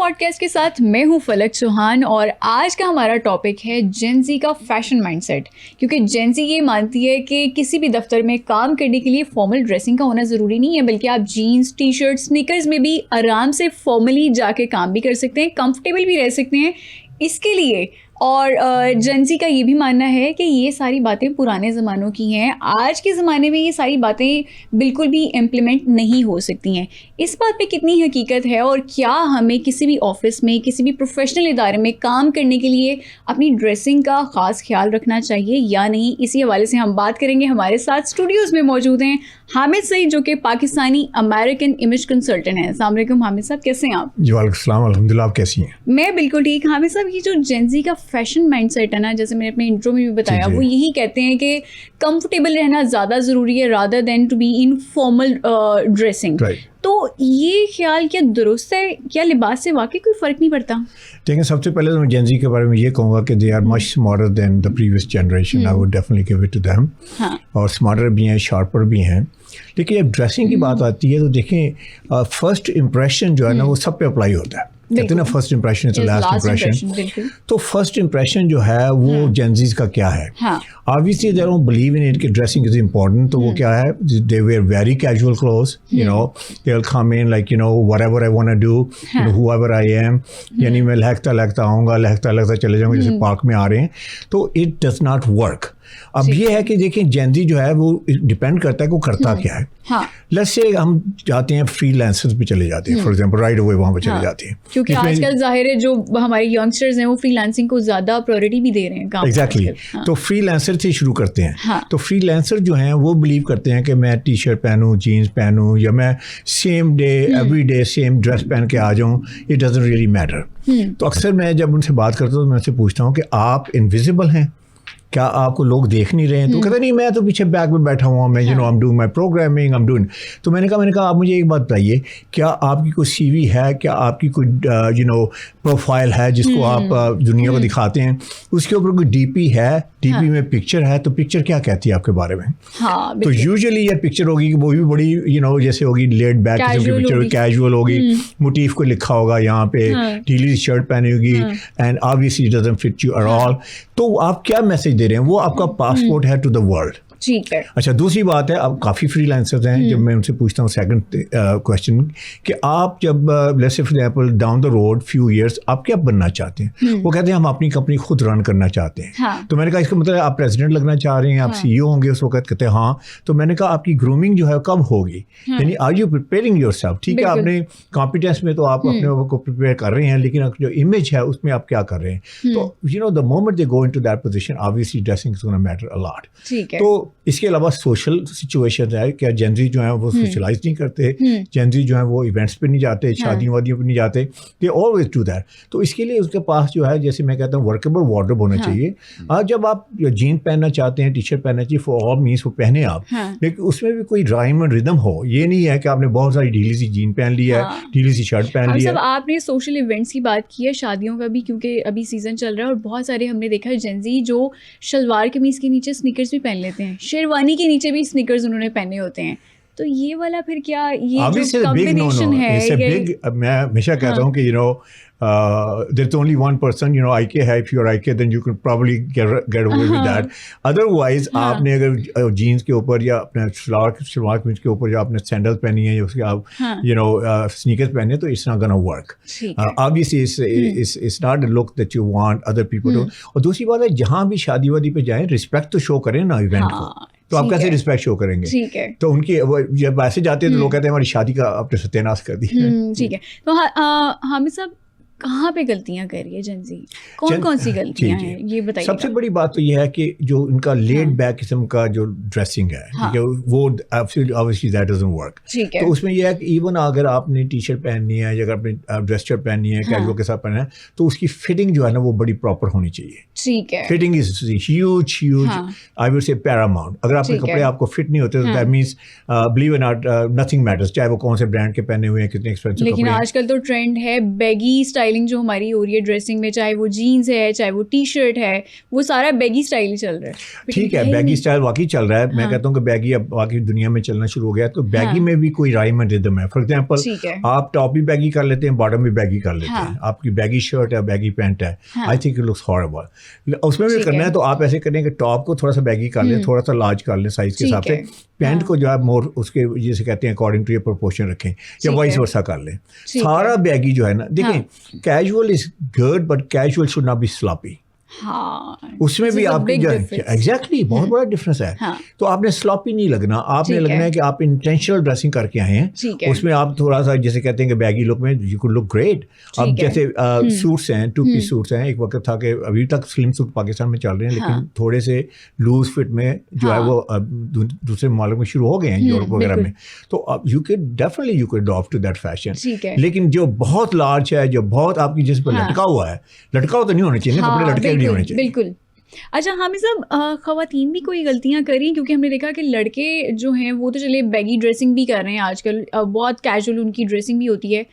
Podcast کے ساتھ میں ہوں فلک چوہان اور آج کا ہمارا ٹاپک ہے جین زی کا فیشن مائنڈ سیٹ. کیونکہ جین زی یہ مانتی ہے کہ کسی بھی دفتر میں کام کرنے کے لیے فارمل ڈریسنگ کا ہونا ضروری نہیں ہے, بلکہ آپ جینس, ٹی شرٹ, سنیکرز میں بھی آرام سے فارملی جا کے کام بھی کر سکتے ہیں, کمفرٹیبل بھی رہ سکتے ہیں اس کے لیے. اور جین زی کا یہ بھی ماننا ہے کہ یہ ساری باتیں پرانے زمانوں کی ہیں, آج کے زمانے میں یہ ساری باتیں بالکل بھی امپلیمنٹ نہیں ہو سکتی ہیں. اس بات پہ کتنی حقیقت ہے اور کیا ہمیں کسی بھی آفس میں, کسی بھی پروفیشنل ادارے میں کام کرنے کے لیے اپنی ڈریسنگ کا خاص خیال رکھنا چاہیے یا نہیں, اسی حوالے سے ہم بات کریں گے. ہمارے ساتھ اسٹوڈیوز میں موجود ہیں حامد سعید جو کہ پاکستانی امریکن امیج کنسلٹنٹ ہیں. السلام علیکم حامد صاحب, کیسے ہیں آپ؟ جی وعلیکم السلام, الحمدللہ, آپ کیسی ہیں؟ میں بالکل ٹھیک. حامد صاحب, یہ جو جین زی کا فیشن مائنڈ سیٹ ہے نا, جیسے میں نے اپنے انٹرو میں بھی بتایا, وہ یہی کہتے ہیں کہ کمفرٹیبل رہنا زیادہ ضروری ہے rather than to be in formal dressing. تو یہ خیال کیا درست ہے؟ کیا لباس سے واقعی کوئی فرق نہیں پڑتا؟ دیکھیں, سب سے پہلے تو میں جین زی کے بارے میں یہ کہوں گا کہ they are much smarter than the previous generation. I would definitely give it to them. اور اسمارٹر بھی ہیں, شارپر بھی ہیں. لیکن جب ڈریسنگ کی بات آتی ہے تو دیکھیں فرسٹ امپریشن جو ہے نا وہ سب پہ اپلائی ہوتا ہے. کہتے ہیں نا فرسٹ امپریشن از لاسٹ امپریشن. تو فرسٹ امپریشن جو ہے وہ جین زیز کا کیا ہے؟ obviously they don't believe in it کہ dressing is important. تو وہ کیا ہے, they wear very casual clothes, you know, they'll come in like, you know, whatever I want to do, you know, whoever I am. یعنی میں لہکتا آؤں گا, لہکتا چلے جاؤں گا, جیسے پارک میں آ رہے ہیں. تو it does not work. اب یہ ہے کہ دیکھیں جین زی جو ہے وہ ڈپینڈ کرتا ہے کہ وہ کرتا کیا ہے. لیٹس سے ہم جاتے ہیں فری لانسرز پہ چلے جاتے ہیں, فار ایگزامپل رائٹ اوے وہاں پہ چلے جاتے ہیں, کیونکہ آج کل ظاہر ہے جو ہمارے ینگسٹرز ہیں وہ فری لانسنگ کو زیادہ پرائورٹی بھی دے رہے ہیں. ایگزیکٹلی. تو فری لانسر سے شروع کرتے ہیں. تو فری لانسر جو ہیں وہ بلیو کرتے ہیں کہ میں ٹی شرٹ پہنوں, جینس پہنوں, یا میں same day every day same dress پہن کے آ جاؤں, اٹ ڈزنٹ ریئلی میٹر. تو اکثر میں جب ان سے بات کرتا ہوں تو میں ان سے پوچھتا ہوں کہ آپ انویزیبل ہیں, کیا آپ کو لوگ دیکھ نہیں رہے ہیں؟ تو کہتے نہیں, میں تو پیچھے بیک میں بیٹھا ہوا ہوں, میں you know I am doing my programming, I am doing. تو میں نے کہا آپ مجھے ایک بات بتائیے, کیا آپ کی کوئی سی وی ہے, کیا آپ کی کوئی یو نو پروفائل ہے جس کو آپ دنیا کو دکھاتے ہیں, اس کے اوپر کوئی ڈی پی ہے, ڈی پی میں پکچر ہے, تو پکچر کیا کہتی ہے آپ کے بارے میں؟ تو یوزلی یہ پکچر ہوگی کہ وہ بھی بڑی یو نو جیسے ہوگی لیڈ بیک قسم کی پکچر ہوگی, کیجول ہوگی, موٹیف کو لکھا ہوگا یہاں پہ, ڈھیلی شرٹ پہنی ہوگی, and obviously it doesn't fit you at all. تو آپ کیا میسج دے رہے ہیں؟ وہ آپ کا پاسپورٹ ہے ٹو دا ورلڈ. ٹھیک ہے. اچھا, دوسری بات ہے, اب کافی فری لانسرز ہیں, جب میں ان سے پوچھتا ہوں سیکنڈ کوشچن کہ آپ جب let's say for example down the road few years آپ کیا بننا چاہتے ہیں؟ وہ کہتے ہیں ہم اپنی کمپنی خود رن کرنا چاہتے ہیں. تو میں نے کہا اس کا مطلب آپ پریزیڈنٹ لگنا چاہ رہے ہیں, آپ سی ای او ہوں گے اس وقت؟ کہتے ہیں ہاں. تو میں نے کہا آپ کی گرومنگ جو ہے کب ہوگی, یعنی are you preparing yourself? ٹھیک ہے, آپ نے کمپیٹنس میں تو آپ اپنے کو پریپیئر کر رہے ہیں, لیکن جو امیج ہے اس میں آپ کیا کر رہے ہیں؟ تو you know the moment they go into that position obviously dressing is going to matter a lot. تو اس کے علاوہ سوشل سچویشن ہے, کیا جین زی جو ہیں وہ سوشلائز نہیں کرتے, جین زی جو ہیں وہ ایونٹس پہ نہیں جاتے, شادیوں وادیوں پہ نہیں جاتے, دے آلویز ڈو دیٹ. تو اس کے لیے اس کے پاس جو ہے, جیسے میں کہتا ہوں, ورکیبل وارڈروب ہونا چاہیے. آج جب آپ جین پہننا چاہتے ہیں, ٹی شرٹ پہننا چاہیے, فار آل مینس وہ پہنے آپ, لیکن اس میں بھی کوئی رائم اینڈ ردم ہو. یہ نہیں ہے کہ آپ نے بہت ساری ڈھیلی سی جین پہن لی ہے, ڈھیلی سی شرٹ پہن لی ہے. آپ نے سوشل ایونٹس کی بات کی ہے, شادیوں کا بھی, کیونکہ ابھی سیزن چل رہا ہے اور بہت سارے ہم نے دیکھا ہے جین زی جو شلوار قمیض کے نیچے سنیکرز بھی پہن لیتے ہیں, شیروانی کے نیچے بھی سنیکرز انہوں نے پہنے ہوتے ہیں. تو یہ والا پھر کیا یہ جو کمبینیشن ہے؟ میں ہمیشہ کہتا ہوں کہ you know there's only one person, you know, IK ہے. If you're IK then you could probably get away with that. Otherwise آپ نے اگر جینس کے اوپر یا اپنے شلوار قمیض کے اوپر یا آپ نے سینڈل پہنی ہے یا اس کے آپ یو نو سنیکرز پہنے ہیں, تو it's not gonna work. Obviously it's not a look that you want other people to. اور دوسری بات ہے, جہاں بھی شادی وادی پہ جائیں رسپیکٹ تو شو کریں نا ایونٹ کو. تو آپ کیسے رسپیکٹ شو کریں گے؟ تو ان کی جب ایسے جاتے ہیں تو لوگ کہتے ہیں ہماری شادی کا آپ نے ستیہ ناش کر دی. ٹھیک ہے. تو حامد صاحب کہاں پہ غلطیاں کر رہی ہے جین زی, کون سی غلطیاں ہیں یہ بتائیے. سب سے بڑی بات تو یہ ہے کہ جو ان کا لیڈ بیک قسم کا جو ڈریسنگ ہے, ٹھیک ہے, وہ obviously that doesn't work. تو اس میں یہ ہے کہ ایون اگر آپ نے ٹی شرٹ پہننی ہے یا اگر آپ نے ڈریس شرٹ پہننی ہے کیجول کے ساتھ پہننا ہے, تو اس کی فٹنگ جو ہے نا وہ بڑی پراپر ہونی چاہیے. ٹھیک ہے. Fitting is huge I would say paramount. اگر آپ کے کپڑے آپ کو فٹ نہیں ہوتے تو that means believe it or not nothing matters, چاہے وہ کون سے برانڈ کے پہنے ہوئے ہیں, کتنے ایکسپینسو کپڑے. لیکن آج کل تو ٹرینڈ ہے بیگی اسٹائل اسٹائلنگ جو ہماری ہو رہی ہے ڈریسنگ میں, چاہے وہ جینس ہے چاہے وہ ٹی شرٹ ہے, وہ سارا بیگی اسٹائل ہی چل رہا ہے. ٹھیک ہے, بیگی اسٹائل واقعی چل رہا ہے. میں کہتا ہوں کہ بیگی اب واقعی دنیا میں چلنا شروع ہو گیا, تو بیگی میں بھی کوئی رائم اینڈ ریدم ہے. فار ایگزامپل آپ ٹاپ بھی بیگی کر لیتے ہیں, باٹم بھی بیگی کر لیتے ہیں. آپ کی بیگی شرٹ ہے, بیگی پینٹ ہے, I think it looks horrible. اس میں بھی کرنا ہے تو آپ ایسے کریں کہ ٹاپ کو تھوڑا سا بیگی کر لیں, تھوڑا سا لارج کر لیں سائز کے حساب سے, پینٹ کو جو ہے مور اس کے جیسے کہتے ہیں اکارڈنگ ٹو پروپورشن رکھیں, یا وائس ورسا کر لیں. سارا بیگی جو ہے نا, دیکھیں casual is good but casual should not be sloppy. اس میں بھی آپ کی ایگزیکٹلی بہت بڑا ڈفرینس ہے. تو آپ نے سلاپی نہیں لگنا, آپ نے لگنا ہے کہ آپ انٹینشنل ڈریسنگ کر کے آئے ہیں. اس میں آپ تھوڑا سا جیسے کہتے ہیں کہ بیگی لک میں یو کوڈ لک گریٹ. اب جیسے سوٹس ہیں, 2 پیس سوٹس ہیں, ایک وقت تھا کہ ابھی تک سلم سوٹ پاکستان میں چل رہے ہیں, لیکن تھوڑے سے لوز فٹ میں جو ہے وہ دوسرے ممالک میں شروع ہو گئے ہیں, یورپ وغیرہ میں. تو you can definitely you can adapt to that fashion. لیکن جو بہت لارج ہے, جو بہت آپ کی جس پہ لٹکا ہوا ہے, لٹکا ہوا تو نہیں ہونا چاہیے, کپڑے لٹکے نہیں ہونے چاہیے. بالکل. اچھا حامد صاحب, خواتین بھی کوئی غلطیاں کریں, کیونکہ ہم نے دیکھا کہ لڑکے جو ہیں وہ تو چلے بیگی ڈریسنگ بھی کر رہے ہیں آج کل, بہت کیجول ان کی ڈریسنگ بھی ہوتی ہے.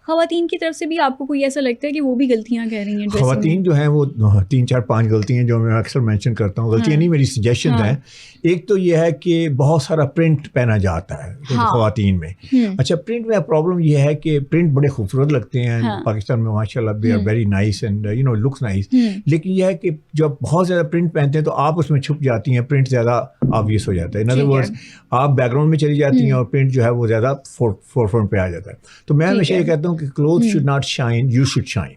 خواتین کی طرف سے بھی آپ کو کوئی ایسا لگتا ہے کہ وہ بھی غلطیاں کر رہی ہیں؟ خواتین جو ہیں وہ 3 4 5 غلطیاں جو میں اکثر مینشن کرتا ہوں, غلطیاں نہیں میری سجیشنز ہیں. ایک تو یہ ہے کہ بہت سارا پرنٹ پہنا جاتا ہے خواتین میں. اچھا, پرنٹ میں پرابلم یہ ہے کہ پرنٹ بڑے خوبصورت لگتے ہیں پاکستان میں ماشاء اللہ, they are very nice and you know looks nice. لیکن یہ ہے کہ جب بہت زیادہ پرنٹ پہنتے ہیں تو آپ اس میں چھپ جاتی ہیں, پرنٹ زیادہ آبویس ہو جاتا ہے. ان ادر ورڈز آپ بیک گراؤنڈ میں چلی جاتی ہیں اور پرنٹ جو ہے وہ زیادہ فور فرنٹ پہ آ جاتا ہے. تو میں ہمیشہ یہ کہتا ہوں کہ cloth should not shine, you should shine.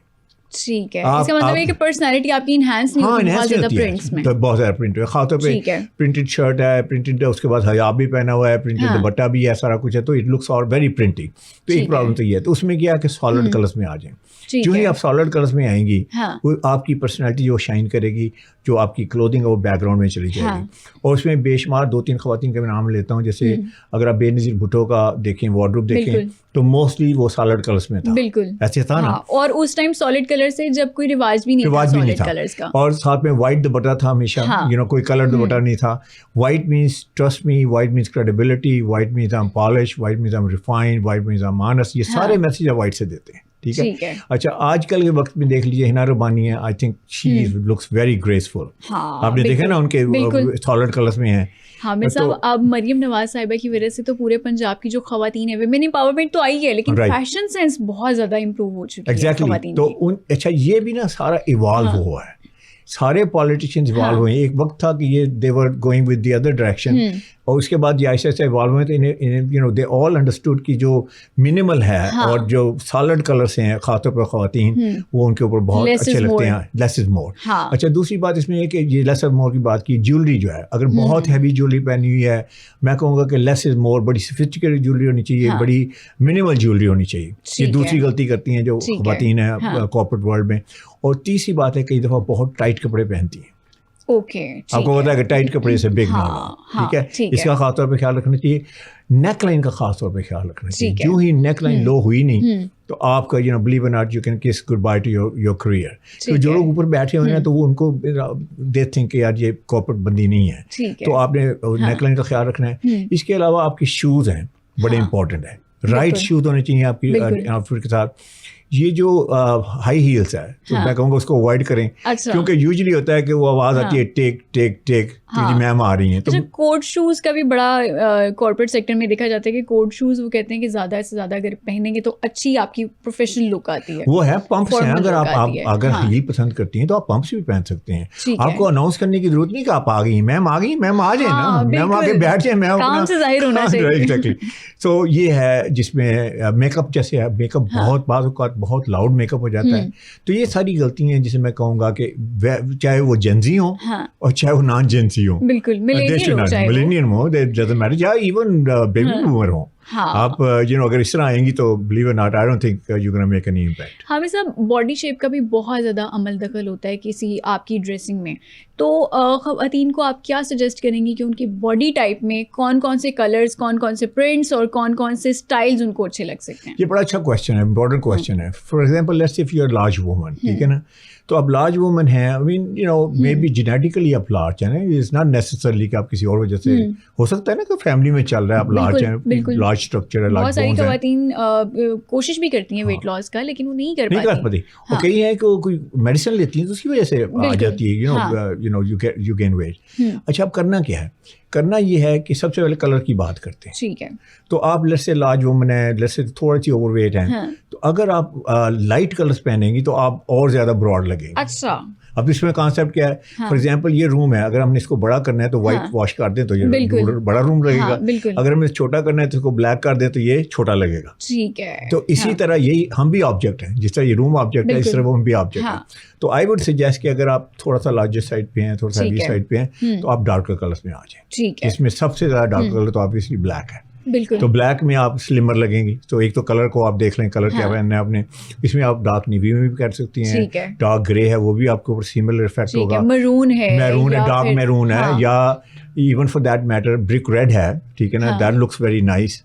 ٹھیک ہے, اس کا مطلب ہے کہ پرسنالٹی آپ کی انہینس نہیں ہوتی بہت زیادہ پرنٹس میں. بہت زیادہ پرنٹ ہے, خاص طور پہ پرنٹڈ شرٹ ہے, پرنٹڈ اس کے بعد حجاب بھی پہنا ہوا ہے, پرنٹڈ دوپٹہ بھی ہے, سارا کچھ ہے, تو اٹ لکس اور ویری پرنٹنگ. تو ایک پرابلم تو یہ ہے. تو اس میں کیا ہے کہ سالڈ کلرس میں آ جائیں. جو ہی آپ سالڈ کلرس میں آئیں گی, وہ آپ کی پرسنالٹی جو شائن کرے گی, جو آپ کی کلودنگ ہے وہ بیک گراؤنڈ میں چلی جائے گی. اور اس میں بے شمار 2 3 خواتین کا میں نام لیتا ہوں, جیسے اگر آپ بے نظیر بھٹو کا دیکھیں, وارڈروب دیکھیں, تو موسٹلی وہ سالڈ کلرس میں تھا. بالکل ایسے تھا نا. اور اس ٹائم سالڈ کلر سے جب کوئی رواج بھی نہیں تھا, اور ساتھ میں وائٹ دوپٹہ تھا ہمیشہ, یو نو کوئی کلر دوپٹہ نہیں تھا. White means trust me, white means credibility, white means I am polish, white means I am refined, white means I am honest. یہ سارے میسیج آپ وائٹ سے دیتے ہیں. ٹھیک ہے. اچھا, آج کل کے وقت میں دیکھ لیجیے ہنا ربانی ہے, I think she looks very graceful. آپ نے دیکھا نا ان کے سالڈ کلرس میں ہیں. حامد صاحب, اب مریم نواز صاحبہ کی وجہ سے تو پورے پنجاب کی جو خواتین ہیں, ویمن امپاورمنٹ تو آئی ہے, لیکن فیشن سینس بہت زیادہ امپروو ہو چکی ہے. ایگزیکٹلی. تو اچھا یہ بھی نا سارا ایوالو ہوا ہے, سارے پالیٹیشینز ایوالو ہوئے ہیں. ایک وقت تھا کہ یہ they were going with the other direction, اور اس کے بعد یہ ایسے ایسے ایوالو ہوئے, تو you know they all understood کی جو منیمل ہے اور جو سالڈ کلرس ہیں خاص طور پر خواتین, وہ ان کے اوپر بہت اچھے لگتے ہیں. لیس از مور. اچھا, دوسری بات اس میں یہ کہ یہ لیس از مور کی بات کی, جیولری جو ہے اگر بہت ہیوی جیولری پہنی ہوئی ہے, میں کہوں گا کہ لیس از مور, بڑی سفسٹیکیٹڈ جیولری ہونی چاہیے, بڑی منیمل جیولری ہونی چاہیے. یہ دوسری غلطی کرتی ہیں جو خواتین ہیں کارپوریٹ ورلڈ میں. اور تیسری بات ہے کئی دفعہ بہت ٹائٹ کپڑے پہنتی ہیں. آپ کو پتا ہے کہ ٹائٹ کپڑے سے بگ نہ ہو. ٹھیک ہے, اس کا خاص طور پہ خیال رکھنا چاہیے. نیک لائن کا خاص طور پہ خیال رکھنا چاہیے. جو ہی نیک لائن لو ہوئی نہیں تو آپ کا یو نو بلیو اور ناٹ یو کین کس good by two your career. تو جو لوگ اوپر بیٹھے ہوئے ہیں تو وہ ان کو دے تھنک کہ یار یہ کارپوریٹ بندی نہیں ہے, تو آپ نے نیک لائن کا خیال رکھنا ہے. اس کے علاوہ آپ کے شوز ہیں بڑے امپورٹنٹ ہیں. رائٹ شوز ہونے چاہیے آپ کی آؤٹ فٹ کے ساتھ. یہ جو ہائی ہیلس ہے تو میں کہوں گا اس کو اوائڈ کریں, کیونکہ یوزلی ہوتا ہے کہ وہ آواز آتی ہے ٹیک ٹیک ٹیک, جی میم آ رہی ہیں. تو کوٹ شوز کا بھی بڑا کارپوریٹ سیکٹر میں دیکھا جاتا ہے کہ کوٹ شوز وہ کہتے ہیں کہ زیادہ سے زیادہ اگر پہنیں گے تو اچھی آپ کی پروفیشنل لک آتی ہے. وہ ہے پمپس ہیں, اگر آپ اگر ہیل پسند کرتی ہیں تو آپ پمپس بھی پہن سکتے ہیں. آپ کو اناؤنس کرنے کی ضرورت نہیں کہ آپ آ گئی, میم آ گئی, میم آ جائیں نا, میم آ کے بیٹھ جائیں, میم کام سے ظاہر ہونا چاہیے. تو یہ ہے جس میں میک اپ, جیسے میک اپ بہت بعض اوقات بہت لاؤڈ میک اپ ہو جاتا ہے. تو یہ ساری غلطیاں ہیں جسے میں کہوں گا کہ چاہے وہ جینزی ہوں اور چاہے وہ نان جینزی ہوں, بالکل ملینیئر ہوں, یا ایون بیبی بومر ہوں, آپ یو نو اگر اس طرح آئیں گی تو بلیو اور not I don't think you gonna make any impact. Hamid صاحب, باڈی شیپ کا بھی بہت زیادہ عمل دخل ہوتا ہے کسی آپ کی ڈریسنگ میں, تو خواتین کو آپ کیا سجیسٹ کریں گی کہ ان کی باڈی ٹائپ میں کون کون سے کلرز, کون کون سے پرنٹس اور کون کون سے اسٹائلز ان کو اچھے لگ سکتے ہیں؟ یہ بڑا اچھا کویشچن ہے, امپورٹنٹ کویشچن ہے. For example let's see if you are large women, ٹھیک ہے نا, تو اب لارج وومن ہیں, I mean you know maybe بی جینیٹیکلی آپ لارج ہیں, اٹس ناٹ نیسسرلی کہ آپ کسی اور وجہ سے, ہو سکتا ہے نا کہ فیملی میں چل رہا ہے آپ لارج ہیں, لارج اسٹرکچر ہے, بہت ساری خواتین کوشش بھی کرتی ہیں ویٹ لاس کا لیکن وہ نہیں کر پاتی. اور کئی ہیں کہ وہ کوئی میڈیسن لیتی ہیں تو اس کی وجہ سے آ جاتی ہے, یو گین ویٹ. اچھا اب کرنا کیا ہے؟ کرنا یہ ہے کہ سب سے پہلے کلر کی بات کرتے ہیں. ٹھیک ہے. تو آپ لیٹس سے لارج وومن ہے, لیٹس سے تھوڑی سی اوور ویٹ ہیں, تو اگر آپ لائٹ کلرس پہنیں گی تو آپ اور زیادہ براڈ لگیں گے. اچھا. اب اس میں کانسیپٹ کیا ہے, فار ایگزامپل یہ روم ہے, اگر ہم نے اس کو بڑا کرنا ہے تو وائٹ واش کر دیں تو یہ بڑا روم لگے گا, اگر ہم نے چھوٹا کرنا ہے تو اس کو بلیک کر دیں تو یہ چھوٹا لگے گا. ٹھیک ہے. تو اسی طرح یہی ہم بھی آبجیکٹ ہیں, جس طرح یہ روم آبجیکٹ ہے اس طرح وہ ہم بھی آبجیکٹ ہیں. تو آئی وڈ سجیسٹ کہ اگر آپ تھوڑا سا لارجر سائڈ پہ ہیں, تھوڑا سا ہیوی سائڈ پہ ہیں, تو آپ ڈارکر کلرس میں آ جائیں. اس میں سب سے زیادہ ڈارک کلر تو آبویسلی بلیک ہے. بالکل. تو بلیک میں آپ سلمر لگیں گی. تو ایک تو کلر کو آپ دیکھ لیں, کلر کیا پہننا ہے آپ نے. اس میں آپ ڈارک نیوی میں بھی کر سکتی ہیں, ڈارک گرے ہے وہ بھی آپ کے اوپر سیملر افیکٹ ہوگا, میرون ہے, ڈارک میرون ہے, یا even for that matter brick red ہے, ٹھیک ہے نا, دیٹ لکس ویری نائس,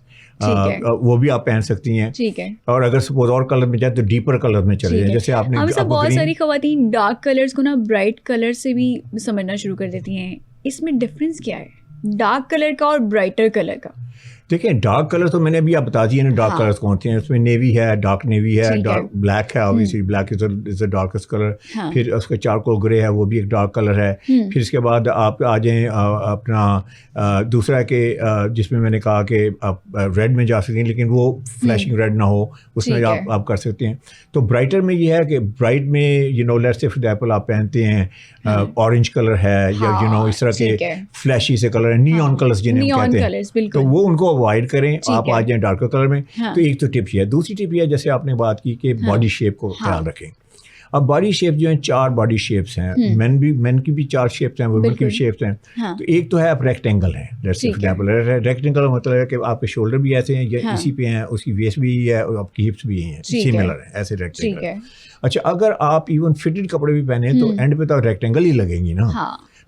وہ بھی آپ پہن سکتی ہیں. ٹھیک ہے. اور اگر سپوز اور کلر میں جائے تو ڈیپر کلر میں چلے جائیں, جیسے آپ نے بہت ساری خواتین ڈارک کلرز کو نا برائٹ کلر سے بھی سمجھنا شروع کر دیتی ہیں. اس میں ڈفرینس کیا ہے ڈارک کلر کا اور برائٹر کلر کا؟ دیکھیں ڈارک کلر تو میں نے ابھی آپ بتا دیے نا ڈارک کلرس کون سے ہیں. اس میں نیوی ہے, ڈارک نیوی ہے, ڈارک بلیک ہے, obviously black is a darkest colour. پھر اس کا چارکول گرے ہے, وہ بھی ایک ڈارک کلر ہے. پھر اس کے بعد آپ آ جائیں اپنا دوسرا کہ جس میں نے کہا کہ آپ ریڈ میں جا سکتے ہیں, لیکن وہ فلیشنگ ریڈ نہ ہو, اس میں آپ کر سکتے ہیں. تو برائٹر میں یہ ہے کہ برائٹ میں you know let's say for example آپ پہنتے ہیں اورنج کلر ہے, یا یو نو اس طرح کے فلیشی سے کلر ہیں, نیون کلرس جنہیں ہم کہتے ہیں, تو وہ ان کو اوائڈ کریں, آپ آ جائیں ڈارکر کلر میں. تو ایک تو ٹپ یہ ہے. دوسری ٹپ یہ ہے جیسے آپ نے بات کی کہ باڈی شیپ کو خیال رکھیں. اب باڈی شیپ جو ہیں 4 باڈی شیپس ہیں, مین کی بھی 4 شیپس ہیں, وومن کی بھی شیپس ہیں. تو ایک تو ہے آپ ریکٹینگل ہیں, ریکٹینگل مطلب ہے کہ آپ کے شولڈر بھی ایسے ہیں, یا اسی پہ ہیں, اس کی ویسٹ بھی ہے, اور آپ کی ہپس بھی ہیں سیملر ہیں, ایسے ریکٹینگل. اچھا اگر آپ ایون فٹڈ کپڑے بھی پہنے تو اینڈ پہ تو ریکٹینگل ہی لگیں گی نا.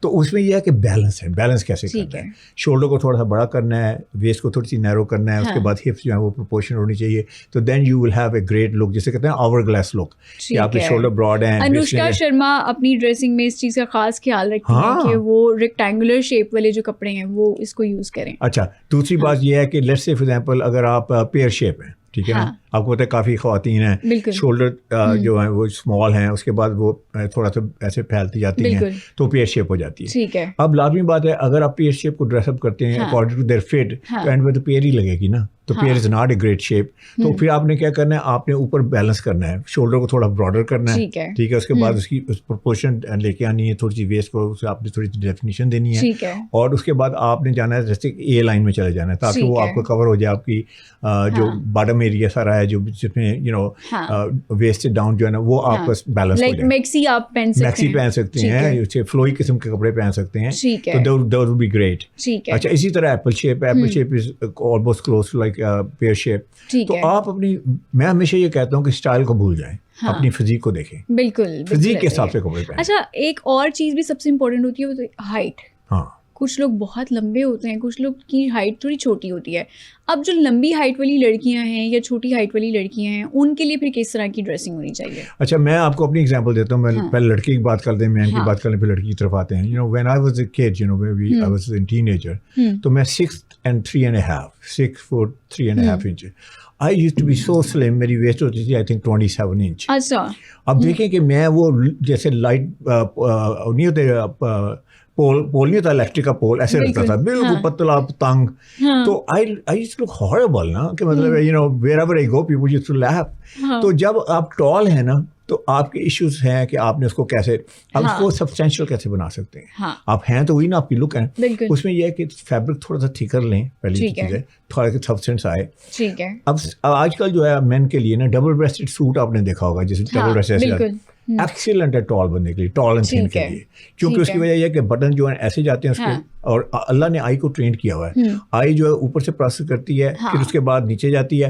تو اس میں یہ ہے کہ بیلنس ہے, بیلنس کیسے کرنا ہے. شولڈر کو تھوڑا سا بڑا کرنا ہے, ویسٹ کو تھوڑی سی نیرو کرنا ہے, اس کے بعد ہپس جو ہیں وہ پروپورشن ہونی چاہیے. تو then you will have a great look, جسے کہتے ہیں آور گلاس لک, کہ آپ کے شولڈر براڈ ہیں. انوشکا شرما اپنی ڈریسنگ میں اس چیز کا خاص خیال رکھتی ہیں کہ وہ ریکٹینگولر شیپ والے جو کپڑے ہیں وہ اس کو یوز کریں. اچھا دوسری بات یہ ہے کہ لیٹس سے فار ایگزامپل اگر آپ پیئر شیپ ہیں, ٹھیک ہے نا, آپ کو پتہ ہے کافی خواتین ہیں شولڈر جو ہیں وہ اسمال ہیں, اس کے بعد وہ تھوڑا سا ایسے پھیلتی جاتی ہیں, تو پیئر شیپ ہو جاتی ہے. ٹھیک ہے. اب لازمی بات ہے اگر آپ پیئر شیپ کو ڈریس اپ کرتے ہیں اکارڈنگ ٹو دیئر فٹ, تو اینڈ میں تو پیئر ہی لگے گی نا. تو pear is not a great shape. تو پھر آپ نے کیا کرنا ہے, آپ نے اوپر بیلنس کرنا ہے, شولڈر کو تھوڑا براڈر کرنا ہے, ٹھیک ہے, اس کے بعد اس کی پروپورشن لے کے آنی ہے, تھوڑی سی ویسٹ کو آپ نے تھوڑی سی ڈیفینیشن دینی ہے, اور اس کے بعد آپ نے جانا ہے جیسے اے لائن میں چلے جانا ہے, تاکہ وہ آپ کو کور ہو جائے, آپ کی جو باٹم ایریا سارا ہے جو جس میں یو نو ویسٹ سے ڈاؤن جو ہے نا وہ آپ کا بیلنس ہو جائے. میکسی آپ پہن سکتے ہیں, فلوئی قسم کے کپڑے پہن سکتے ہیں, تو دیٹ ول بی گریٹ. اچھا اسی طرح apple shape is almost close to like pear shape. تو آپ اپنی, میں ہمیشہ یہ کہتا ہوں کہ اسٹائل کو بھول جائیں, اپنی فزیک کو دیکھیں, بالکل فزیک کے حساب سے کپڑے پہنیں. اچھا ایک اور چیز بھی سب سے امپورٹنٹ ہوتی ہے, وہ ہائٹ. ہاں کچھ لوگ بہت لمبے ہوتے ہیں, کچھ لوگ کی ہائٹ تھوڑی چھوٹی ہوتی ہے. اب جو لمبی ہائٹ والی لڑکیاں ہیں یا چھوٹی ہائٹ والی لڑکیاں ہیں, ان کے لیے پھر کس طرح کی ڈریسنگ ہونی چاہیے؟ اچھا میں آپ کو اپنی ایگزامپل دیتا ہوں. میں پہلے لڑکی کی بات کرتے ہیں, مین کی بات کرنے پہ لڑکی کی طرف آتے ہیں. You know when I was a kid, you know I was a teenager, تو میں 6 foot 3.5 inch. I used to be so slim, میری ویسٹ ہوتی تھی I think 27 انچ. اچھا اب دیکھیں کہ میں وہ جیسے لائٹ نہیں ہوتے پول نہیں ہوتا الیکٹرک کا پول, ایسے رہتا تھا بالکل پتلا تنگ. تو I used to look horrible نا, کہ مطلب you know wherever I go people used to laugh. تو جب آپ ٹال ہیں نا تو آپ کے ایشوز ہیں کہ آپ نے اس کو کیسے, آپ اس کو سبسٹینشیل کیسے بنا سکتے ہیں. آپ ہیں تو وہی نا, آپ کی لک ہے. اس میں یہ ہے کہ فیبرک تھوڑا سا تھکر لیں, پہلی چیز ہے تھوڑا سا سبسٹینس آئے. ٹھیک ہے. اب آج کل جو ہے مین کے لیے نا ڈبل بریسٹڈ سوٹ آپ نے دیکھا ہوگا, جیسے ڈبل بریسٹڈ ایکسیلنٹ ہے ٹال بننے کے لیے, ٹال اینڈ تھن کے لیے, کیونکہ اس کی وجہ یہ ہے کہ بٹن جو ہے ایسے جاتے ہیں اس کے, اور اللہ نے آئی کو ٹرین کیا ہوا ہے. آئی جو ہے اوپر سے پروسیس کرتی ہے, پھر اس کے بعد نیچے جاتی ہے,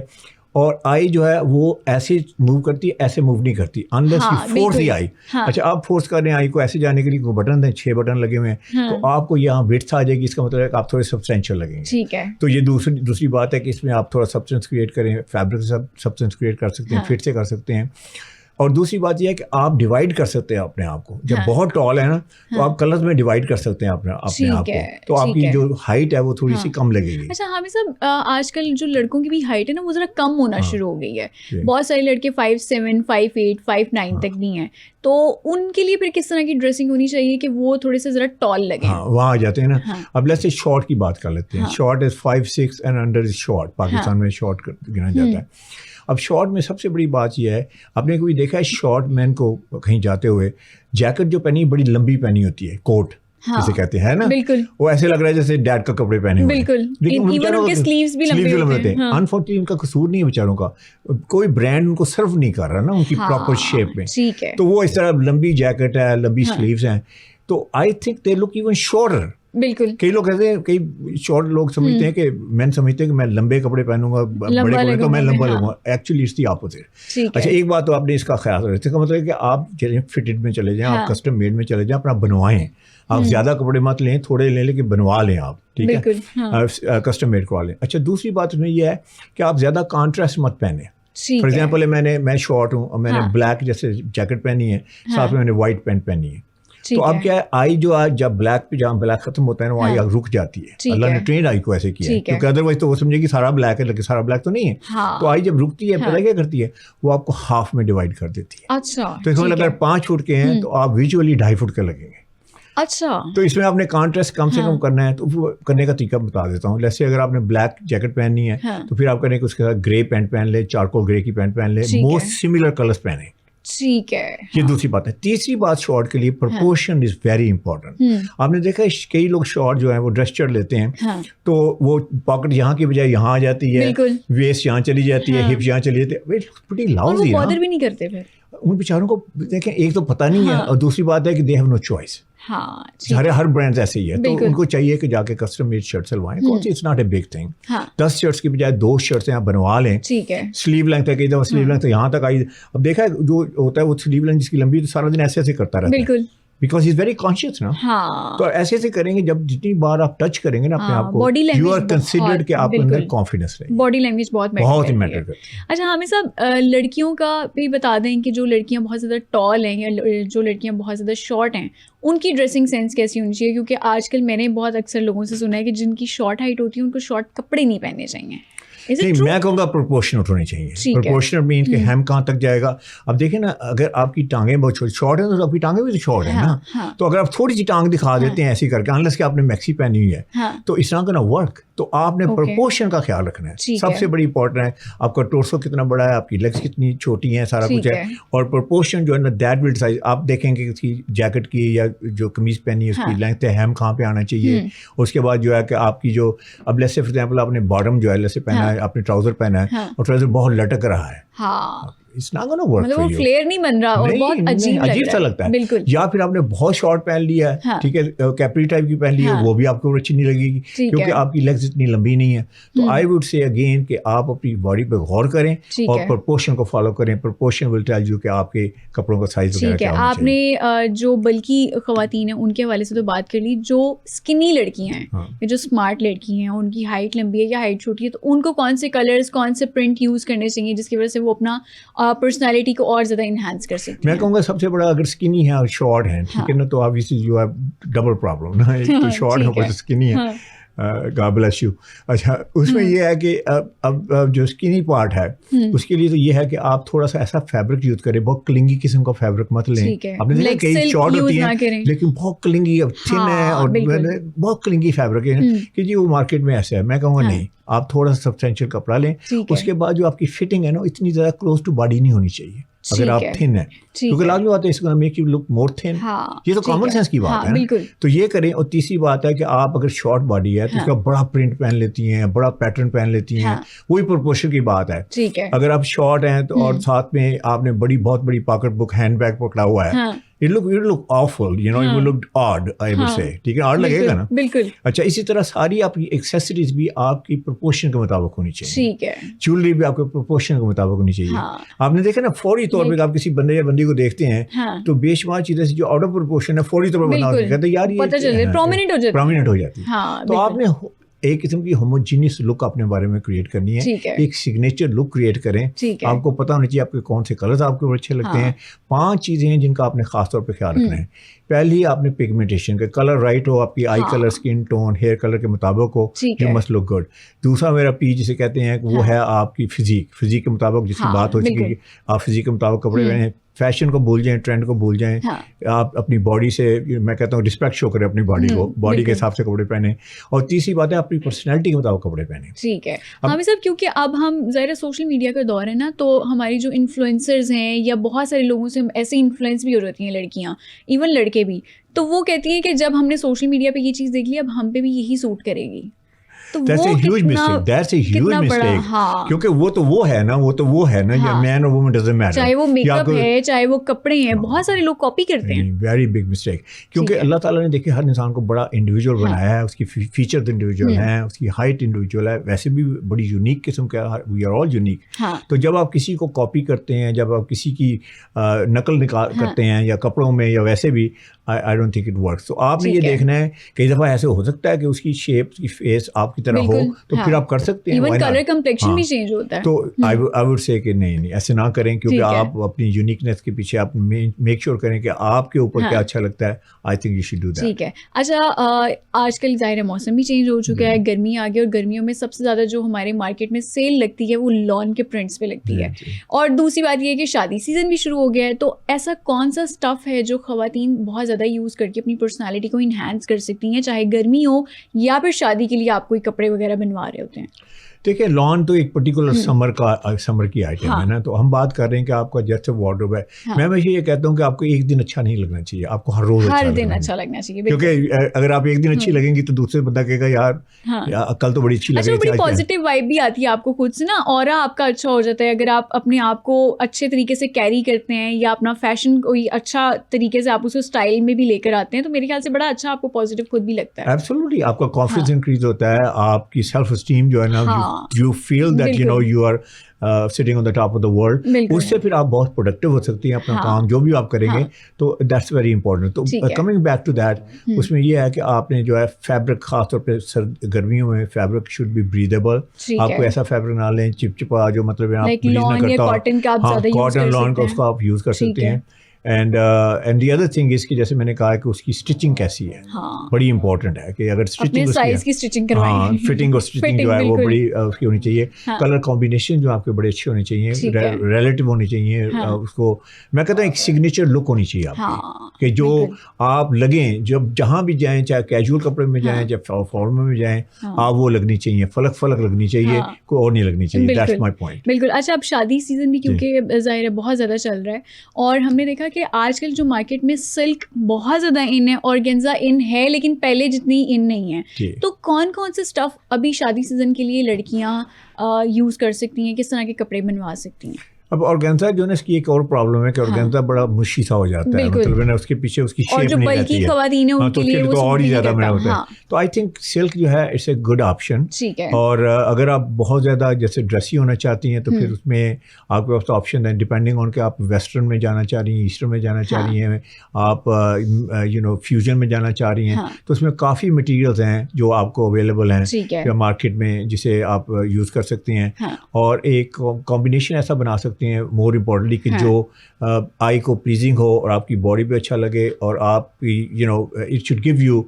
اور آئی جو ہے وہ ایسے موو کرتی ہے, ایسے موو نہیں کرتی انلیس یو فورس دی آئی. اچھا آپ فورس کر رہے ہیں آئی کو ایسے جانے کے لیے, کوئی بٹن ہیں 6 بٹن لگے ہوئے ہیں, تو آپ کو یہاں وڈتھ آ جائے گی, اس کا مطلب ہے کہ آپ تھوڑے سبسٹینشیل لگیں گے. ٹھیک ہے. تو یہ دوسری بات ہے کہ اس میں آپ تھوڑا سبسٹینس کریٹ کریں, فیبرک سے سبسٹینس کریٹ کر سکتے ہیں, فٹ سے کر سکتے ہیں. اور دوسری بات یہ ہے کہ آپ ڈیوائڈ کر سکتے ہیں اپنے آپ کو. جب بہت ٹال ہے نا تو آپ کلرز میں ڈیوائڈ کر سکتے ہیں اپنے آپ کو, تو آپ کی جو ہائٹ ہے وہ تھوڑی سی کم لگے گی. اچھا حامد صاحب, آج کل جو لڑکوں کی بھی ہائٹ ہے نا وہ ذرا کم ہونا شروع ہو گئی ہے. بہت سارے لڑکے 5'7", 5'8", 5'9" تک نہیں ہیں, تو ان کے لیے پھر کس طرح کی ڈریسنگ ہونی چاہیے کہ وہ تھوڑے سے ذرا ٹال لگیں؟ ہاں وہاں آ جاتے ہیں نا. اب لیٹس سے شارٹ کی بات کر لیتے ہیں. Short is 5'6" and under is short. Pakistan میں شارٹ گنا جاتا ہے. اب شارٹ میں سب سے بڑی بات یہ ہے, آپ نے کبھی دیکھا ہے شارٹ مین کو کہیں جاتے ہوئے جیکٹ جو پہنی بڑی لمبی پہنی ہوتی ہے, کوٹ جسے کہتے ہیں نا, بالکل وہ ایسے لگ رہا ہے جیسے ڈیڈ کا کپڑے پہنے ہوئے. بالکل, ایون ان کے سلیوز بھی لمبے ہوتے ہیں. انفارچونیٹلی ان کا قصور نہیں ہے بیچاروں کا, کوئی برانڈ ان کو سرو نہیں کر رہا نا ان کی پراپر شیپ میں. تو وہ اس طرح لمبی جیکٹ ہے, لمبی سلیوز ہیں, تو I think they look even shorter. بالکل, کئی لوگ کہتے ہیں, کئی شارٹ لوگ سمجھتے ہیں کہ مین سمجھتے ہیں کہ میں لمبے کپڑے پہنوں گا, بڑے کپڑے تو میں لمبا لوں گا. Actually it's the opposite. اچھا ایک بات تو آپ نے اس کا خیال رکھیں, اس کا مطلب ہے کہ آپ چلیں فٹڈ میں چلے جائیں, آپ کسٹم میڈ میں چلے جائیں, اپنا بنوائیں. آپ زیادہ کپڑے مت لیں, تھوڑے لیں لیکن بنوا لیں آپ, ٹھیک ہے, کسٹم میڈ کروا لیں. اچھا دوسری بات اس میں یہ ہے کہ آپ زیادہ کانٹراسٹ مت پہنیں. فار ایگزامپل میں شارٹ ہوں اور میں نے بلیک جیسے جیکٹ پہنی ہے, ساتھ میں نے وائٹ پینٹ پہنی ہے, تو اب کیا ہے, آئی جو آج جب بلیک پہ جہاں بلیک ختم ہوتا ہے نا, وہ آئی رک جاتی ہے. اللہ نے ٹرین آئی کو ایسے کیا ہے, کیونکہ ادروائز تو وہ سمجھے کہ سارا بلیک ہے, لیکن سارا بلیک تو نہیں ہے. تو آئی جب رکتی ہے پتہ کیا کرتی ہے, وہ آپ کو ہاف میں ڈیوائڈ کر دیتی ہے. تو اس میں اگر 5 فٹ کے ہیں تو آپ ویژولی 2.5 فٹ کے لگیں گے. اچھا, تو اس میں آپ نے کانٹراسٹ کم سے کم کرنا ہے, تو وہ کرنے کا طریقہ بتا دیتا ہوں. جیسے اگر آپ نے بلیک جیکٹ پہننی ہے تو پھر آپ کریں کہ اس کے ساتھ گرے پینٹ پہن لیں, چارکول گرے کی پینٹ پہن لیں, موسٹ سملر کلرس پہنیں. ٹھیک ہے, یہ دوسری بات ہے. تیسری بات شارٹ کے لیے پرپورشن از ویری امپورٹنٹ. آپ نے دیکھا ہے کئی لوگ شارٹ جو ہیں وہ ڈریس چڑھ لیتے ہیں, تو وہ پاکٹ یہاں کی بجائے یہاں آ جاتی ہے, ویسٹ یہاں چلی جاتی ہے, ہپ یہاں چلی جاتی ہے, بڑی لاؤزی. وہ بادر بھی نہیں کرتے پھر ان بیچاروں کو. دیکھیں ایک تو پتہ نہیں ہے, اور دوسری بات ہے کہ they have no choice. Hare brand ایسے ہی ہے, تو ان کو چاہیے کہ جا کے کسٹم میڈ شرٹ سلوائیں. کون سی, it's not a big thing. 10 shirts کی بجائے 2 شرٹس آپ بنوا لیں. سلیو لینتھ ہے, کئی دفعہ سلیو لینتھ یہاں تک آئی. اب دیکھا جو ہوتا ہے وہ سلیو لینتھ جس کی لمبی, تو سارا دن ایسے ایسے کرتا رہتا ہے, because he is very conscious نا. تو ایسے ایسے کریں گے, جب جتنی بار آپ ٹچ کریں گے نا اپنے آپ کو, یو آر کنسیڈرڈ کہ آپ کے اندر کانفیڈنس رہے. باڈی لینگویج بہت میٹر کرتی ہے. اچھا حامد صاحب, لڑکیوں کا بھی بتا دیں کہ جو لڑکیاں بہت زیادہ ٹال ہیں یا جو لڑکیاں بہت زیادہ شارٹ ہیں, ان کی ڈریسنگ سینس کیسی ہونی چاہیے؟ کیونکہ آج کل میں نے بہت اکثر لوگوں سے سنا ہے کہ جن کی شارٹ ہائٹ ہوتی ہے ان کو شارٹ کپڑے نہیں پہننے چاہیے. نہیں, میں کہوں گا پروپورشنٹ ہونی چاہیے. پروپورشنٹ مین کہ ہیم کہاں تک جائے گا. اب دیکھیں نا, اگر آپ کی ٹانگیں بہت شارٹ ہیں تو آپ کی ٹانگیں بھی تو شارٹ ہیں نا, تو اگر آپ تھوڑی سی ٹانگ دکھا دیتے ہیں ایسی کر کے, انلیس کہ آپ نے میکسی پہنی ہوئی ہے, تو اس طرح کا نا ورک. تو آپ نے پرپورشن کا خیال رکھنا ہے, سب سے بڑی امپورٹنٹ ہے. آپ کا ٹورسو کتنا بڑا ہے, آپ کی لیگس کتنی چھوٹی ہیں, سارا کچھ ہے. اور پرپورشن جو ہے نا, دیٹ ول ڈیسائڈ. آپ دیکھیں کہ اس کی جیکٹ کی یا جو قمیض پہنی ہے اس کی لینتھ ہے, ہیم کہاں پہ آنا چاہیے. اس کے بعد جو ہے کہ آپ کی جو, اب لیٹس سے فار ایگزامپل آپ نے باٹم جو ہے لیٹس سے پہنا ہے, آپ نے ٹراؤزر پہنا ہے اور ٹراؤزر بہت لٹک رہا ہے, it's not gonna work for you. فلیئر نہیں بن رہا اور بہت عجیب سا لگتا ہے. بالکل. یا پھر آپ نے بہت شارٹ پہن لیا ہے, ٹھیک ہے, کیپری ٹائپ کی پہن لی ہے, وہ بھی آپ کو اچھی نہیں لگے گی کیونکہ آپ کی لیگز اتنی لمبی نہیں ہے. تو آئی ووڈ سے اگین کہ آپ اپنی باڈی پہ غور کریں اور پرپورشن کو فالو کریں. پرپورشن ول ٹیل یو کہ آپ کے کپڑوں کا سائز وغیرہ کیا ہونا چاہیے. آپ نے جو بلکی خواتین ہیں ان کے حوالے سے تو بات کر لی, جو اسکنی لڑکی ہیں یا جو اسمارٹ لڑکی ہیں, ان کی ہائٹ لمبی ہے یا ہائٹ چھوٹی ہے, تو ان کو کون سے کلرز, کون سے پرنٹ یوز کرنے چاہیے جس کی وجہ سے وہ اپنا پرسنالٹی کو اور زیادہ انہانس کر سکتے ہیں؟ میں کہوں گا سب سے بڑا, اگر اسکنی ہے اور شارٹ ہے, ٹھیک ہے نا, تو obviously you have double problem نا. ایک تو شارٹ ہے, اوپر سے اسکنی ہے, God bless you. اچھا, اس میں یہ ہے کہ اب جو اسکنی پارٹ ہے اس کے لیے تو یہ ہے کہ آپ تھوڑا سا ایسا فیبرک یوز کریں, بہت کلنگی قسم کا فیبرک مت لیں. آپ نے دیکھا کئی شارٹ ہوتی ہیں لیکن بہت کلنگی, تھن ہے اور بہت کلنگی فیبرک ہے کہ جی وہ مارکیٹ میں ایسا ہے. میں کہوں گا نہیں, آپ تھوڑا سا سبسٹینشیل کپڑا لیں. اس کے بعد جو آپ کی فٹنگ ہے نا, اتنی زیادہ کلوز ٹو باڈی نہیں ہونی چاہیے اگر آپ تھن ہیں, کیونکہ لازمی بات ہے اس کو میک یو لک مور تھن. یہ تو کامن سینس کی بات ہے, تو یہ کریں. اور تیسری بات ہے کہ آپ اگر شارٹ باڈی ہے تو اس کا بڑا پرنٹ پہن لیتی ہیں, بڑا پیٹرن پہن لیتی ہیں, وہی پرپورشن کی بات ہے. اگر آپ شارٹ ہیں تو اور ساتھ میں آپ نے بہت بڑی پاکٹ بک, ہینڈ بیگ پکڑا ہوا ہے, it look awful, you know, it will look odd, I would say. ٹھیک ہے, odd لگے گا نا. بالکل. اچھا, اسی طرح ساری آپ کی ایکسیسریز بھی آپ کی پرپورشن کے مطابق ہونی چاہیے. ٹھیک ہے. جیولری بھی آپ کے پرپورشن کے مطابق ہونی چاہیے. آپ نے دیکھا نا, فوری طور پہ آپ کسی بندے یا بندی کو دیکھتے ہیں تو بے شمار چیزیں جو آؤٹ آف پرپورشن ہے فوری طور پہ بنا کہتے ہیں یار یہ پرومیننٹ ہو جاتی ہے. تو آپ نے ایک قسم کی ہوموجینس لک اپنے بارے میں کریٹ کرنی ہے, ایک سگنیچر لک کریٹ کریں. آپ کو پتہ ہونا چاہیے آپ کے کون سے کلرز آپ کو اچھے لگتے ہیں. 5 چیزیں ہیں جن کا آپ نے خاص طور پہ خیال رکھنا ہے. پہلی آپ نے پگمنٹیشن کا کلر رائٹ ہو, آپ کی eye colour, skin tone, hair colour کے مطابق ہو, یو مسٹ لک گڈ. دوسرا میرا پی جسے کہتے ہیں وہ ہے آپ کی فزیک کے مطابق, جس کی بات ہو چکی ہے, آپ فزیک کے مطابق کپڑے پہنے. فیشن کو بھول جائیں, ٹرینڈ کو بھول جائیں. آپ اپنی باڈی سے, میں کہتا ہوں رسپیکٹ شو کریں اپنی باڈی کو, باڈی کے حساب سے کپڑے پہنیں. اور تیسری بات ہے اپنی پرسنالٹی کے مطابق کپڑے پہنیں. ٹھیک ہے حامد صاحب, کیونکہ اب ہم ظاہر سوشل میڈیا کا دور ہے نا, تو ہماری جو انفلوئنسرز ہیں یا بہت سارے لوگوں سے ایسے انفلوئنس بھی ہو جاتی ہیں لڑکیاں, ایون لڑکے بھی, تو وہ کہتی ہیں کہ جب ہم نے سوشل میڈیا پہ یہ چیز دیکھ لی اب ہم پہ بھی یہی سوٹ کرے گی. That's a huge mistake. That's a huge mistake. کیونکہ وہ ہے نا, مین اور وومن ڈزنٹ میٹر. چاہے وہ میک اپ ہے, چاہے وہ کپڑے ہیں, بہت سارے لوگ کاپی کرتے ہیں. Very big mistake. کیونکہ اللہ تعالیٰ نے دیکھے ہر انسان کو بڑا انڈیویجول بنایا ہے, اس کی فیچرز انڈیویجول ہیں, اس کی ہائٹ انڈیویجول ہے, ویسے بھی بڑی یونیک قسم کا, وی آر آل یونیک. تو جب آپ کسی کو کاپی کرتے ہیں, جب آپ کسی کی نقل کرتے ہیں یا کپڑوں میں یا ویسے بھی, I don't think it works. تو آپ نے یہ دیکھنا ہے, کئی دفعہ ایسے ہو سکتا ہے کہ اس کی شیپ, اس کی فیس آپ کی طرح ہو, تو پھر آپ کر سکتے ہیں. ایون کلر کمپلیکشن بھی چینج ہوتا ہے. تو I would say کہ نہیں ایسے نہ کریں, کیونکہ آپ اپنی یونیکنیس کے پیچھے آپ میک شیور کریں کہ آپ کے اوپر کیا اچھا لگتا ہے. I think you should do that. ٹھیک ہے. اچھا, آج کل ظاہر ہے موسم بھی چینج ہو چکا ہے, گرمی آ گئی, اور گرمیوں میں سب سے زیادہ جو ہمارے مارکیٹ میں سیل لگتی ہے وہ لان کے پرنٹس پہ لگتی ہے. اور دوسری بات یہ ہے کہ شادی سیزن بھی شروع ہو گیا ہے, تو ایسا کون سا اسٹف ہے جو خواتین بہت زیادہ یوز کر کے اپنی پرسنالٹی کو انہینس کر سکتی ہیں, چاہے گرمی ہو یا پھر شادی کے لیے آپ کوئی کپڑے وغیرہ بنوا رہے ہوتے ہیں؟ دیکھیں, لان تو ایک پرٹیکولر سمر کی آئٹم ہے نا, تو ہم بات کر رہے ہیں کہ آپ کا جیسے وارڈروب ہے. میں ہمیشہ یہ کہتا ہوں کہ آپ کو ایک دن اچھا نہیں لگنا چاہیے, آپ کو ہر روز اچھا لگنا چاہیے. کیونکہ اگر آپ ایک دن اچھی لگیں گی تو دوسرے بندہ کہے گا یار کل تو بڑی اچھی لگ رہی تھی. پازیٹیو وائب بھی آتی ہے آپ کو خود سے نا, اورا آپ کا اچھا ہو جاتا ہے اگر آپ اپنے آپ کو اچھے طریقے سے کیری کرتے ہیں, یا اپنا فیشن کوئی اچھا طریقے سے آپ اسے اسٹائل میں بھی لے کر آتے ہیں, تو میرے خیال سے بڑا اچھا آپ کو پازیٹیو خود بھی لگتا ہے. ایبسولوٹلی, آپ کا کانفیڈنس انکریز ہوتا ہے, آپ کی سیلف اسٹیم جو ہے نا, you feel that you know you are sitting on the top of the world. اس سے پھر آپ بہت پروڈکٹیو ہو سکتی ہیں اپنا کام جو بھی آپ کریں گے, تو that's very important. تو coming back to that, اس میں یہ ہے کہ آپ نے جو ہے فیبرک, خاص طور پہ گرمیوں میں فیبرک should be breathable. آپ کو ایسا فیبرک نہ لیں چپچپا, جو مطلب آپ بریز نہ کرتا ہو. کاٹن لان کا اس کو آپ یوز کر سکتے ہیں. And the other thing is کہ جیسے میں نے کہا کہ اس کی اسٹچنگ کیسی ہے, بڑی امپورٹنٹ ہے کہ اگر اسٹچنگ فٹنگ اور اسٹچنگ جو ہے وہ بڑی اس کی ہونی چاہیے. کلر کمبینیشن جو آپ کے بڑے اچھے ہونے چاہیے, ریلیٹیو ہونے چاہیے. اس کو میں کہتا ہوں ایک سگنیچر لک ہونی چاہیے آپ کہ جو آپ لگیں, جب جہاں بھی جائیں, چاہے کیجول کپڑے میں جائیں, چاہے فارمل میں جائیں, آپ وہ لگنی چاہیے, فلک لگنی چاہیے, کوئی اور نہیں لگنی چاہیے. That's my point. بالکل. اچھا, اب شادی سیزن بھی کیونکہ ظاہر ہے بہت زیادہ چل رہا ہے, اور ہم نے دیکھا کہ آج کل جو مارکیٹ میں سلک بہت زیادہ ان ہے, آرگینزا ان ہے, لیکن پہلے جتنی ان نہیں ہے. تو کون کون سے اسٹف ابھی شادی سیزن کے لیے لڑکیاں یوز کر سکتی ہیں, کس طرح کے کپڑے بنوا سکتی ہیں؟ اب آرگینزا جو ہے اس کی ایک اور پرابلم ہے کہ آرگینزا بڑا مشی سا ہو جاتا ہے, مطلب نا اس کے پیچھے اس کی شیپ نہیں رہتی ہے, خواتین ہیں ان کے لیے وہ اور ہی زیادہ مہنگا ہوتا ہے. تو آئی تھنک سلک جو ہے اٹس اے گڈ آپشن. اور اگر آپ بہت زیادہ جیسے ڈریسی ہونا چاہتی ہیں تو پھر اس میں آپ کے پاس آپشن ہے, ڈپینڈنگ آن کہ آپ ویسٹرن میں جانا چاہ رہی ہیں, ایسٹرن میں جانا چاہ رہی ہیں, آپ یو نو فیوژن میں جانا چاہ رہی ہیں. تو اس میں کافی مٹیریلز ہیں جو آپ کو اویلیبل ہیں مارکیٹ میں, جسے آپ یوز کر سکتے ہیں. اور ایک کمبینیشن ایسا بنا سکتے ہیں, مور امپورٹنٹلی کہ جو آئی کو پلیزنگ ہو اور آپ کی باڈی پہ اچھا لگے, اور آپ کی you know it should give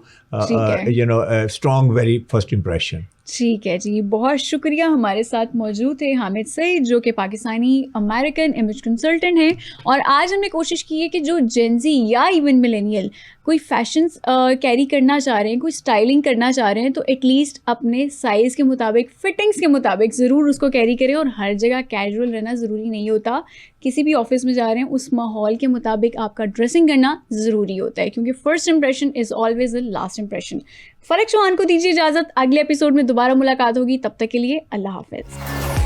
you know strong very first impression. ٹھیک ہے جی, بہت شکریہ. ہمارے ساتھ موجود تھے حامد سعید, جو کہ پاکستانی امریکن امیج کنسلٹنٹ ہیں, اور آج ہم نے کوشش کی ہے کہ جو جینزی یا ایون ملینیل کوئی فیشنز کیری کرنا چاہ رہے ہیں, کوئی اسٹائلنگ کرنا چاہ رہے ہیں, تو ایٹ لیسٹ اپنے سائز کے مطابق, فٹنگس کے مطابق ضرور اس کو کیری کریں. اور ہر جگہ کیجول رہنا ضروری نہیں ہوتا, کسی بھی آفس میں جا رہے ہیں اس ماحول کے مطابق آپ کا ڈریسنگ کرنا ضروری ہوتا ہے, کیونکہ first impression is always the last impression. Falak Chauhan کو دیجیے اجازت, اگلے ایپیسوڈ میں دوبارہ ملاقات ہوگی, تب تک کے لیے اللہ حافظ.